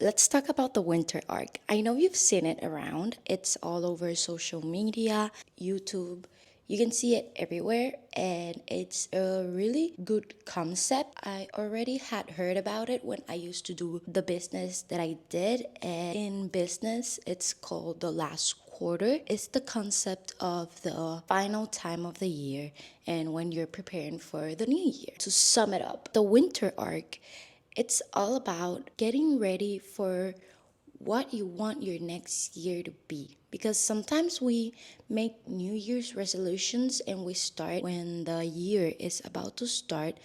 Let's talk about the winter arc. I know you've seen it around. It's all over social media, YouTube. You can see it everywhere, and it's a really good concept. I already had heard about it when I used to do the business that I did. And in business, it's called the last quarter. It's the concept of the final time of the year and when you're preparing for the new year. To sum it up, the winter arc, it's all about getting ready for what you want your next year to be. Because sometimes we make New Year's resolutions and we start when the year is about to start,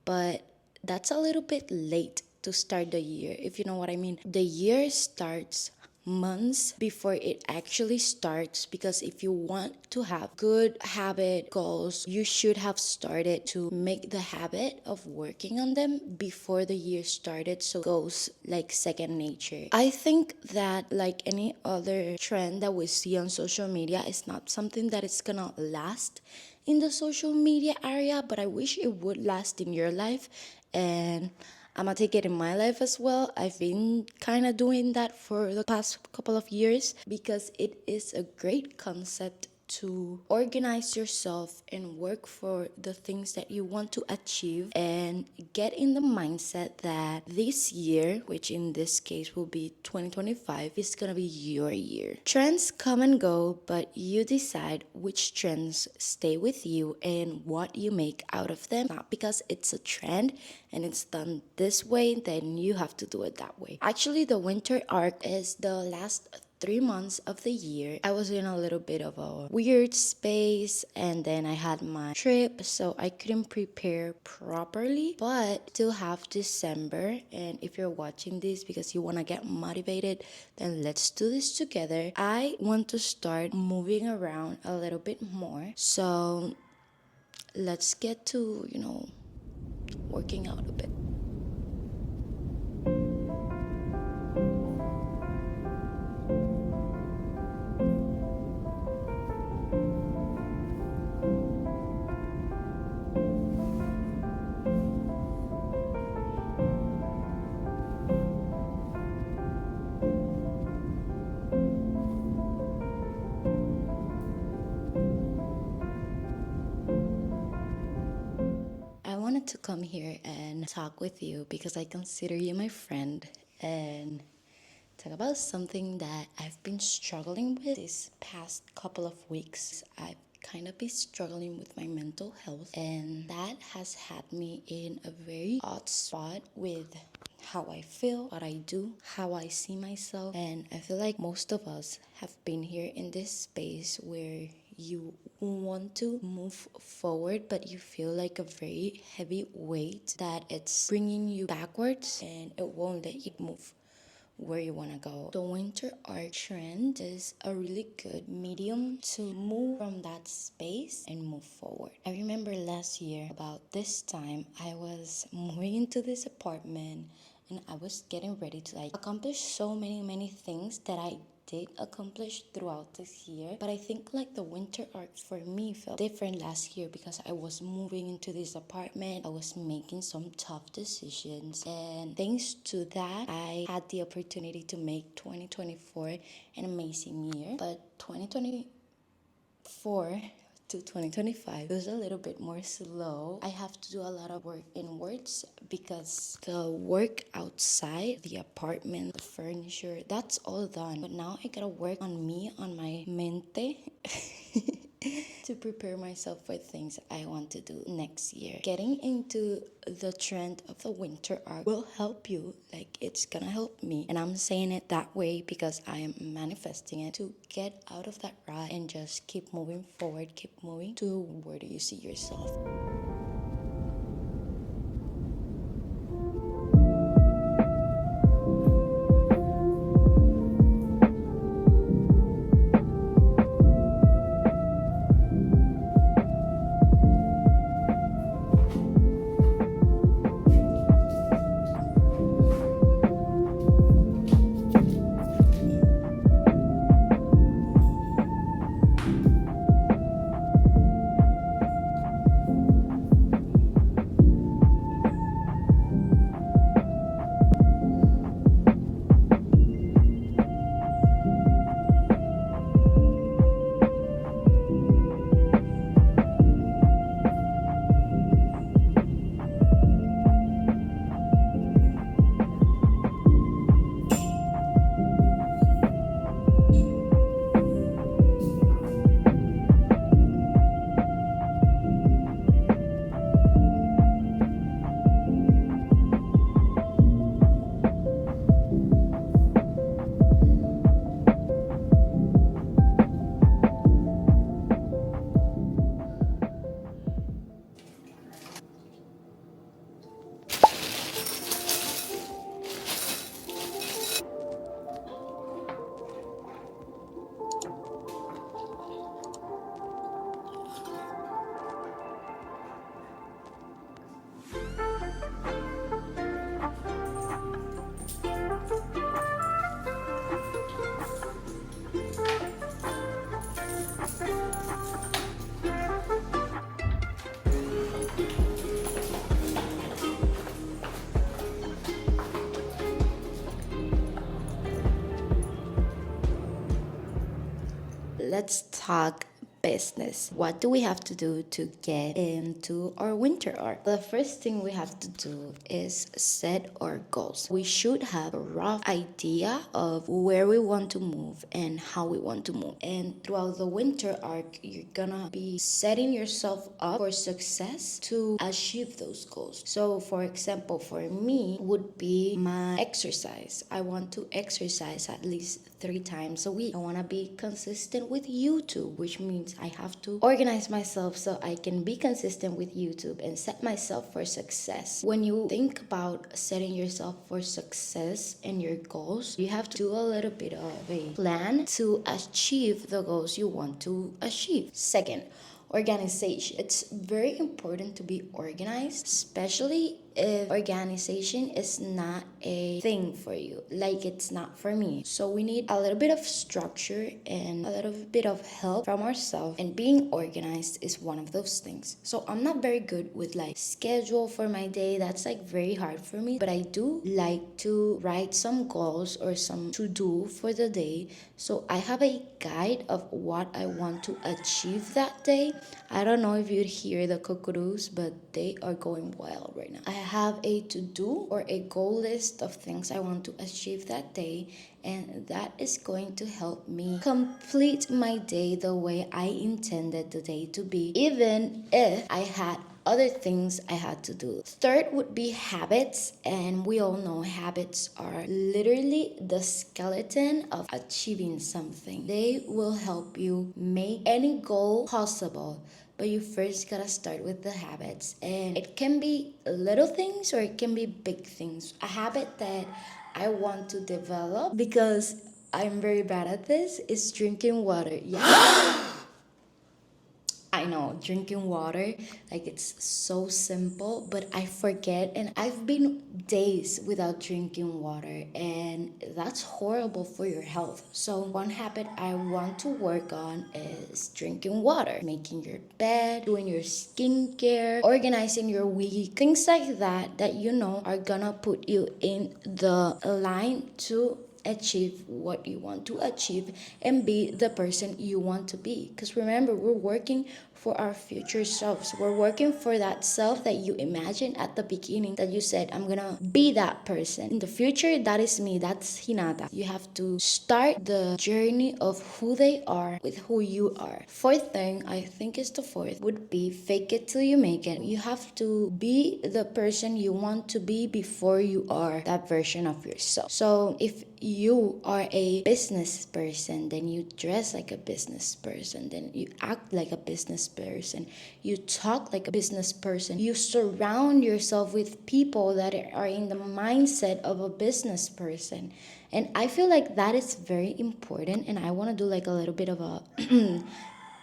but that's a little bit late to start the year, if you know what I mean. The year starts months before it actually starts, because if you want to have good habit goals, you should have started to make the habit of working on them before the year started, so it goes like second nature. I think that, like any other trend that we see on social media, is not something that is gonna last in the social media area, but I wish it would last in your life. And I'm gonna take it in my life as well. I've been kind of doing that for the past couple of years because it is a great concept to organize yourself and work for the things that you want to achieve, and get in the mindset that this year, which in this case will be 2025, is gonna be your year. Trends come and go, but you decide which trends stay with you and what you make out of them. Not because it's a trend and it's done this way, then you have to do it that way. Actually, the winter arc is the last 3 months of the year. I was in a little bit of a weird space, and then I had my trip, so I couldn't prepare properly, but still have December. And if you're watching this because you want to get motivated, then let's do this together. I want to start moving around a little bit more, so let's get to, working out a bit. I wanted to come here and talk with you because I consider you my friend, and talk about something that I've been struggling with this past couple of weeks. I've kind of been struggling with my mental health, and that has had me in a very odd spot with how I feel, what I do, how I see myself. And I feel like most of us have been here in this space where you want to move forward, but you feel like a very heavy weight that it's bringing you backwards and it won't let you move where you want to go. The winter art trend is a really good medium to move from that space and move forward. I remember last year about this time, I was moving into this apartment and I was getting ready to accomplish so many things that I did accomplish throughout this year. But I think the winter arc for me felt different last year because I was moving into this apartment. I was making some tough decisions, and thanks to that, I had the opportunity to make 2024 an amazing year. But 2024 to 2025 it was a little bit more slow. I have to do a lot of work inwards because the work outside the apartment, the furniture, that's all done. But now I gotta work on me, on my mente. to prepare myself for things I want to do next year. Getting into the trend of the winter art will help you. Like, it's gonna help me. And I'm saying it that way because I am manifesting it to get out of that rut and just keep moving forward, keep moving to where do you see yourself. Let's talk business. What do we have to do to get into our winter art? The first thing we have to do is set our goals. We should have a rough idea of where we want to move and how we want to move. And throughout the winter arc, you're gonna be setting yourself up for success to achieve those goals. So, for example, for me, would be my exercise. I want to exercise at least 3 times a week. I want to be consistent with YouTube, which means I have to organize myself so I can be consistent with YouTube and set myself for success. When you think about setting yourself for success and your goals, you have to do a little bit of a plan to achieve the goals you want to achieve. Second, organization. It's very important to be organized, especially if organization is not a thing for you, like it's not for me. So we need a little bit of structure and a little bit of help from ourselves, and being organized is one of those things. So I'm not very good with like schedule for my day. That's like very hard for me, but I do like to write some goals or some to do for the day, so I have a guide of what I want to achieve that day. I don't know if you'd hear the cuckoos, but they are going wild right now. I have a to do or a goal list of things I want to achieve that day, and that is going to help me complete my day the way I intended the day to be, even if I had other things I had to do. Third would be habits, and we all know habits are literally the skeleton of achieving something. They will help you make any goal possible. But you first gotta start with the habits, and it can be little things or it can be big things. A habit that I want to develop, because I'm very bad at this, is drinking water. Yeah. I know, drinking water, like it's so simple, but I forget, and I've been days without drinking water, and that's horrible for your health. So, one habit I want to work on is drinking water, making your bed, doing your skincare, organizing your week, things like that that you know are gonna put you in the line to achieve what you want to achieve and be the person you want to be. Because remember, we're working for our future selves. We're working for that self that you imagined at the beginning, that you said, I'm gonna be that person. In the future, that is me, that's Hinata. You have to start the journey of who they are with who you are. Fourth thing, I think is the fourth, would be fake it till you make it. You have to be the person you want to be before you are that version of yourself. So if you are a business person, then you dress like a business person, then you act like a business person, you talk like a business person, you surround yourself with people that are in the mindset of a business person. And I feel like that is very important, and I want to do like a little bit of a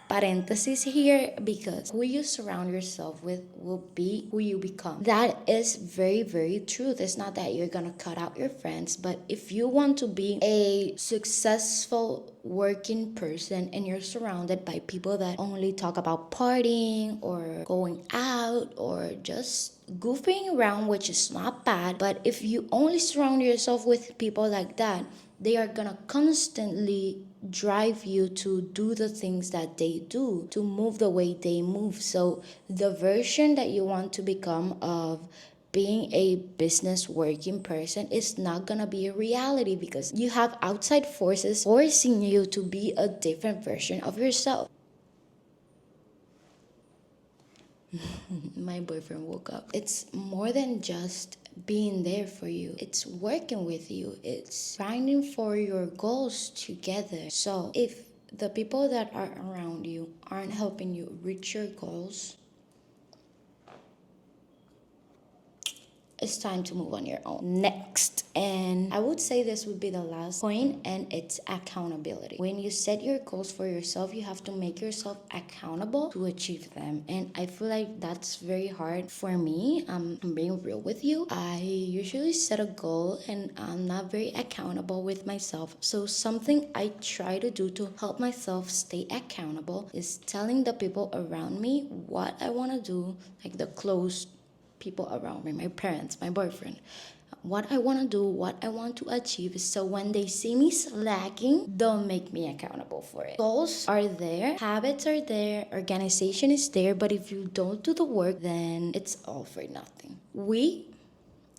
parenthesis here, because who you surround yourself with will be who you become. That is very, very true. It's not that you're gonna cut out your friends, but if you want to be a successful working person and you're surrounded by people that only talk about partying or going out or just goofing around, which is not bad, but if you only surround yourself with people like that, they are gonna constantly drive you to do the things that they do, to move the way they move. So the version that you want to become of being a business working person is not gonna be a reality, because you have outside forces forcing you to be a different version of yourself. My boyfriend woke up. It's more than just being there for you, it's working with you, it's grinding for your goals together. So if the people that are around you aren't helping you reach your goals, it's time to move on your own. Next, and I would say this would be the last point, and it's accountability. When you set your goals for yourself, you have to make yourself accountable to achieve them. And I feel like that's very hard for me. I'm being real with you. I usually set a goal and I'm not very accountable with myself. So something I try to do to help myself stay accountable is telling the people around me what I want to do, like the close people around me, my parents, my boyfriend, what I want to do, what I want to achieve. So when they see me slacking, they'll make me accountable for it. Goals are there, habits are there, organization is there, but if you don't do the work, then it's all for nothing.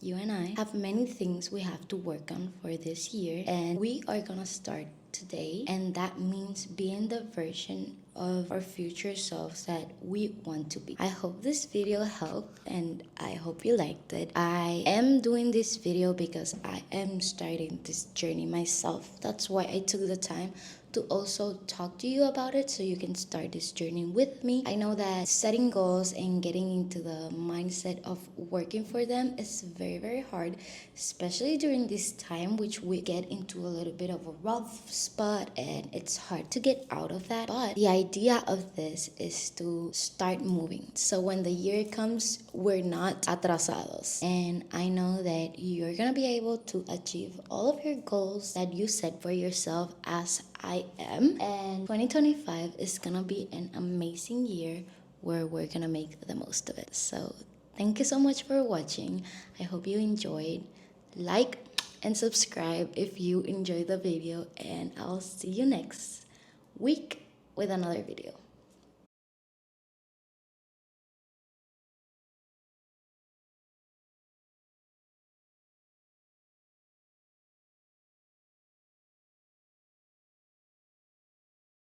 You and I have many things we have to work on for this year, and we are gonna start today, and that means being the version of our future selves that we want to be. I hope this video helped, and I hope you liked it. I am doing this video because I am starting this journey myself. That's why I took the time to also talk to you about it, so you can start this journey with me. I know that setting goals and getting into the mindset of working for them is very, very hard, especially during this time, which we get into a little bit of a rough spot, and it's hard to get out of that. But the idea of this is to start moving, so when the year comes, we're not atrasados. And I know that you're gonna be able to achieve all of your goals that you set for yourself, as I am. And 2025 is gonna be an amazing year where we're gonna make the most of it. So thank you so much for watching. I hope you enjoyed. Like and subscribe if you enjoyed the video, and I'll see you next week with another video.